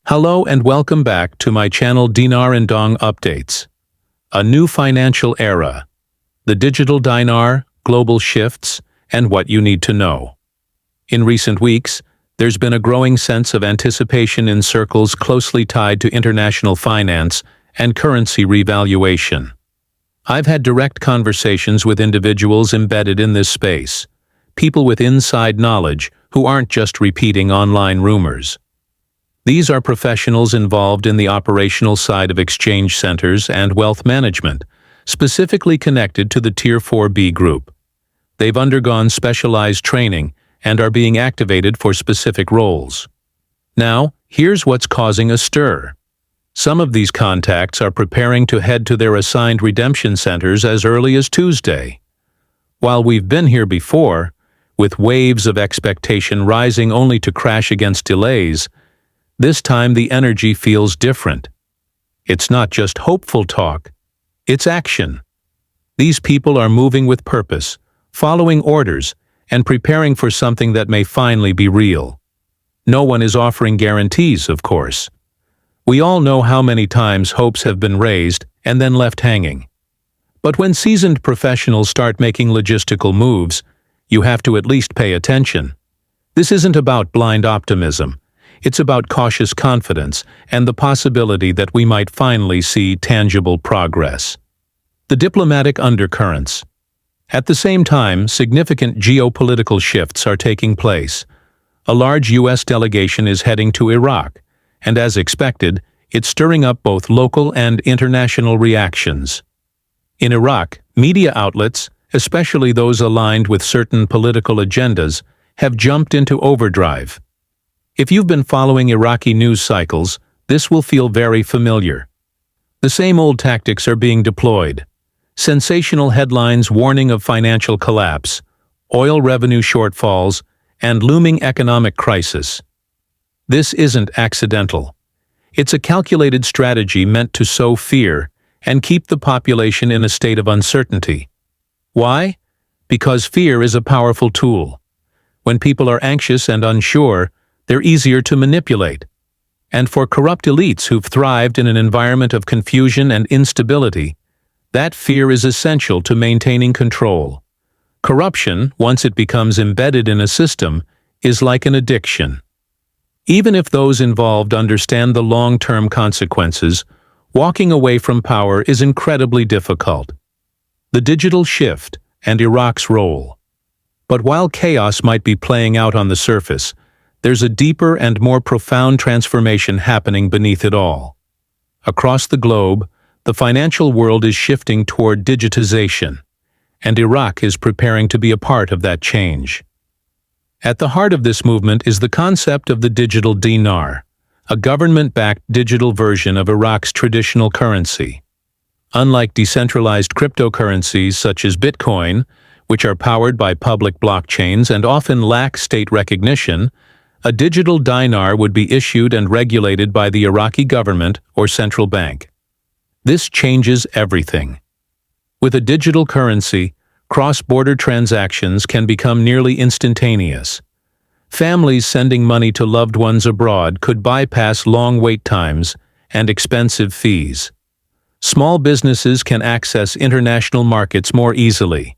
Hello and welcome back to my channel Dinar and Dong Updates. A new financial era, the digital dinar, global shifts, and what you need to know. In recent weeks, there's been a growing sense of anticipation in circles closely tied to international finance and currency revaluation. I've had direct conversations with individuals embedded in this space, people with inside knowledge who aren't just repeating online rumors. These are professionals involved in the operational side of exchange centers and wealth management, specifically connected to the Tier 4B group. They've undergone specialized training and are being activated for specific roles. Now, here's what's causing a stir. Some of these contacts are preparing to head to their assigned redemption centers as early as Tuesday. While we've been here before, with waves of expectation rising only to crash against delays, this time the energy feels different. It's not just hopeful talk, it's action. These people are moving with purpose, following orders, and preparing for something that may finally be real. No one is offering guarantees, of course. We all know how many times hopes have been raised and then left hanging. But when seasoned professionals start making logistical moves, you have to at least pay attention. This isn't about blind optimism. It's about cautious confidence and the possibility that we might finally see tangible progress. The diplomatic undercurrents. At the same time, significant geopolitical shifts are taking place. A large U.S. delegation is heading to Iraq, and as expected, it's stirring up both local and international reactions. In Iraq, media outlets, especially those aligned with certain political agendas, have jumped into overdrive. If you've been following Iraqi news cycles, this will feel very familiar. The same old tactics are being deployed. Sensational headlines warning of financial collapse, oil revenue shortfalls, and looming economic crisis. This isn't accidental. It's a calculated strategy meant to sow fear and keep the population in a state of uncertainty. Why? Because fear is a powerful tool. When people are anxious and unsure, they're easier to manipulate. And for corrupt elites who've thrived in an environment of confusion and instability, that fear is essential to maintaining control. Corruption, once it becomes embedded in a system, is like an addiction. Even if those involved understand the long-term consequences, walking away from power is incredibly difficult. The digital shift and Iraq's role. But while chaos might be playing out on the surface, there's a deeper and more profound transformation happening beneath it all. Across the globe, the financial world is shifting toward digitization, and Iraq is preparing to be a part of that change. At the heart of this movement is the concept of the digital dinar, a government-backed digital version of Iraq's traditional currency. Unlike decentralized cryptocurrencies such as Bitcoin, which are powered by public blockchains and often lack state recognition, a digital dinar would be issued and regulated by the Iraqi government or central bank. This changes everything. With a digital currency, cross-border transactions can become nearly instantaneous. Families sending money to loved ones abroad could bypass long wait times and expensive fees. Small businesses can access international markets more easily.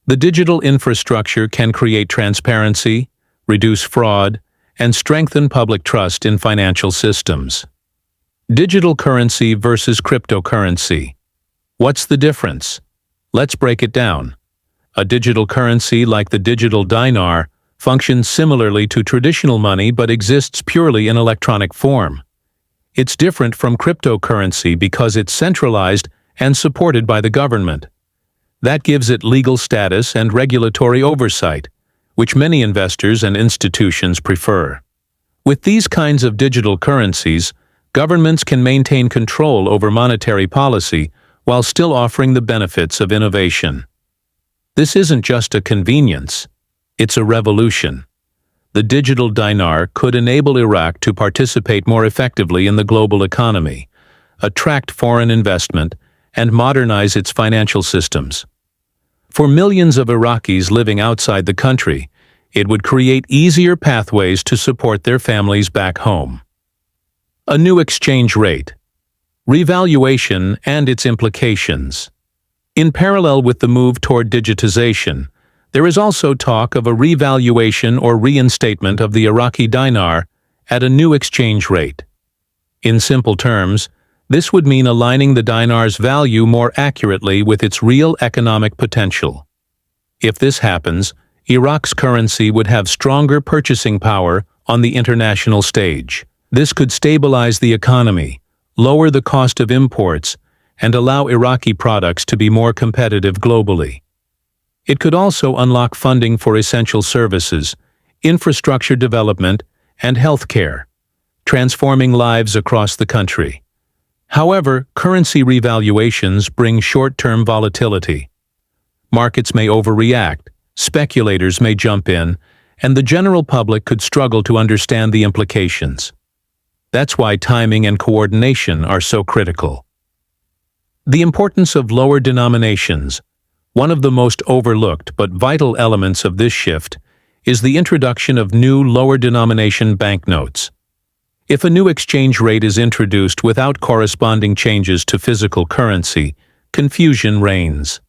The digital infrastructure can create transparency, reduce fraud, and strengthen public trust in financial systems. Digital currency versus cryptocurrency. What's the difference? Let's break it down. A digital currency like the digital dinar functions similarly to traditional money but exists purely in electronic form. It's different from cryptocurrency because it's centralized and supported by the government. That gives it legal status and regulatory oversight, which many investors and institutions prefer. With these kinds of digital currencies, governments can maintain control over monetary policy while still offering the benefits of innovation. This isn't just a convenience, it's a revolution. The digital dinar could enable Iraq to participate more effectively in the global economy, attract foreign investment, and modernize its financial systems. For millions of Iraqis living outside the country, it would create easier pathways to support their families back home. A new exchange rate. Revaluation and its implications. In parallel with the move toward digitization, there is also talk of a revaluation or reinstatement of the Iraqi dinar at a new exchange rate. In simple terms, this would mean aligning the dinar's value more accurately with its real economic potential. If this happens, Iraq's currency would have stronger purchasing power on the international stage. This could stabilize the economy, lower the cost of imports, and allow Iraqi products to be more competitive globally. It could also unlock funding for essential services, infrastructure development, and healthcare, transforming lives across the country. However, currency revaluations bring short-term volatility. Markets may overreact, speculators may jump in, and the general public could struggle to understand the implications. That's why timing and coordination are so critical. The importance of lower denominations. One of the most overlooked but vital elements of this shift is the introduction of new lower denomination banknotes. If a new exchange rate is introduced without corresponding changes to physical currency, confusion reigns.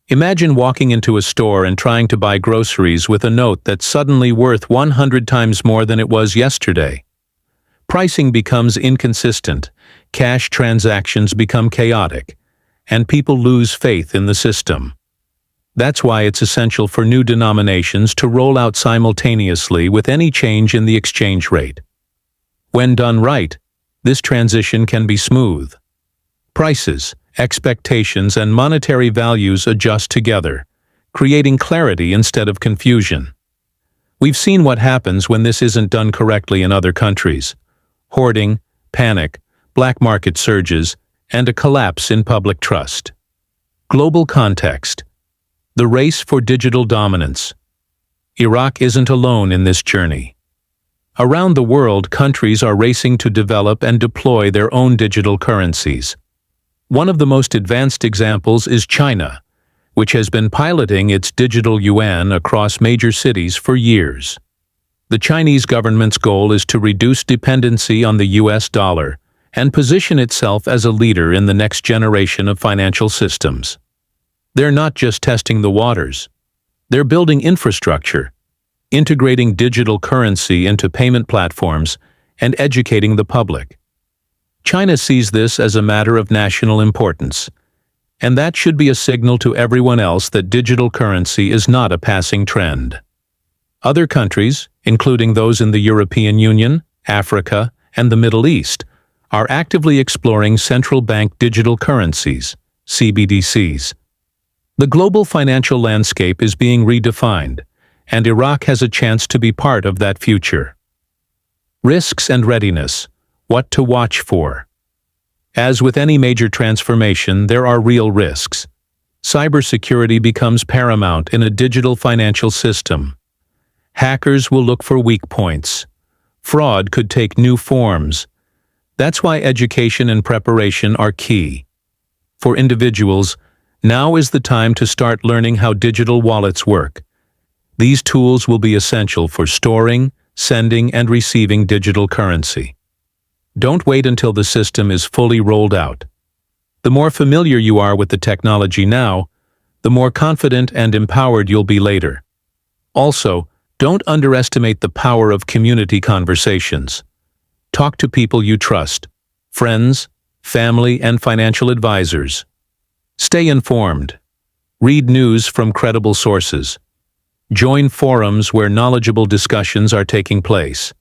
Imagine walking into a store and trying to buy groceries with a note that's suddenly worth 100 times more than it was yesterday. Pricing becomes inconsistent, cash transactions become chaotic, and people lose faith in the system. That's why it's essential for new denominations to roll out simultaneously with any change in the exchange rate. When done right, this transition can be smooth. Prices, expectations, and monetary values adjust together, creating clarity instead of confusion. We've seen what happens when this isn't done correctly in other countries: hoarding, panic, black market surges, and a collapse in public trust. Global context. The race for digital dominance. Iraq isn't alone in this journey. Around the world, countries are racing to develop and deploy their own digital currencies. One of the most advanced examples is China, which has been piloting its digital yuan across major cities for years. The Chinese government's goal is to reduce dependency on the US dollar and position itself as a leader in the next generation of financial systems. They're not just testing the waters. They're building infrastructure, integrating digital currency into payment platforms, and educating the public. China sees this as a matter of national importance, and that should be a signal to everyone else that digital currency is not a passing trend. Other countries, including those in the European Union, Africa, and the Middle East, are actively exploring central bank digital currencies, CBDCs. The global financial landscape is being redefined, and Iraq has a chance to be part of that future. Risks and readiness. What to watch for. As with any major transformation, there are real risks. Cybersecurity becomes paramount in a digital financial system. Hackers will look for weak points. Fraud could take new forms. That's why education and preparation are key. For individuals, now is the time to start learning how digital wallets work. These tools will be essential for storing, sending, and receiving digital currency. Don't wait until the system is fully rolled out. The more familiar you are with the technology now, the more confident and empowered you'll be later. Also, don't underestimate the power of community conversations. Talk to people you trust, friends, family, and financial advisors. Stay informed. Read news from credible sources. Join forums where knowledgeable discussions are taking place.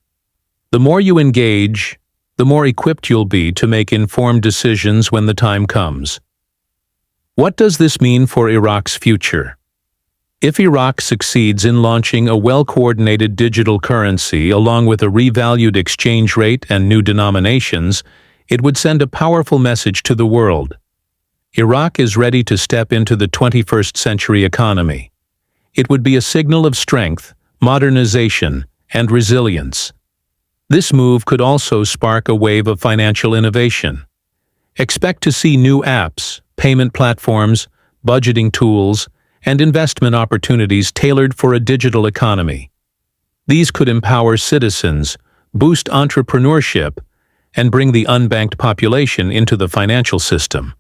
The more you engage, the more equipped you'll be to make informed decisions when the time comes. What does this mean for Iraq's future? If Iraq succeeds in launching a well-coordinated digital currency along with a revalued exchange rate and new denominations, it would send a powerful message to the world. Iraq is ready to step into the 21st century economy. It would be a signal of strength, modernization, and resilience. This move could also spark a wave of financial innovation. Expect to see new apps, payment platforms, budgeting tools, and investment opportunities tailored for a digital economy. These could empower citizens, boost entrepreneurship, and bring the unbanked population into the financial system.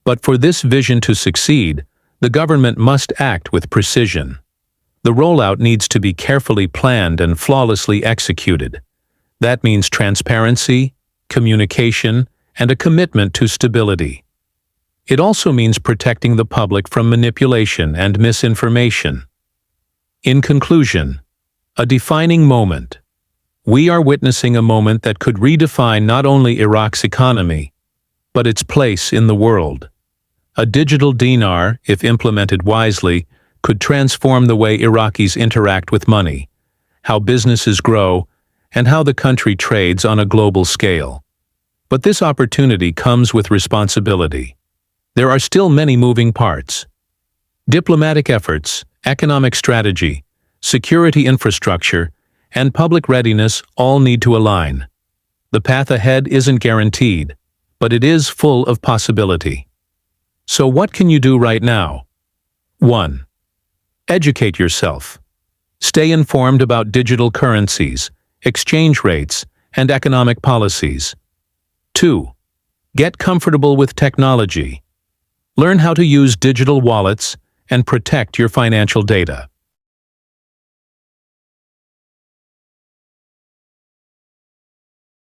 But for this vision to succeed, the government must act with precision. The rollout needs to be carefully planned and flawlessly executed. That means transparency, communication, and a commitment to stability. It also means protecting the public from manipulation and misinformation. In conclusion, a defining moment. We are witnessing a moment that could redefine not only Iraq's economy, but its place in the world. A digital dinar, if implemented wisely, could transform the way Iraqis interact with money, how businesses grow, and how the country trades on a global scale. But this opportunity comes with responsibility. There are still many moving parts. Diplomatic efforts, economic strategy, security infrastructure, and public readiness all need to align. The path ahead isn't guaranteed, but it is full of possibility. So what can you do right now? 1. Educate yourself. Stay informed about digital currencies, exchange rates, and economic policies. 2. Get comfortable with technology. Learn how to use digital wallets and protect your financial data.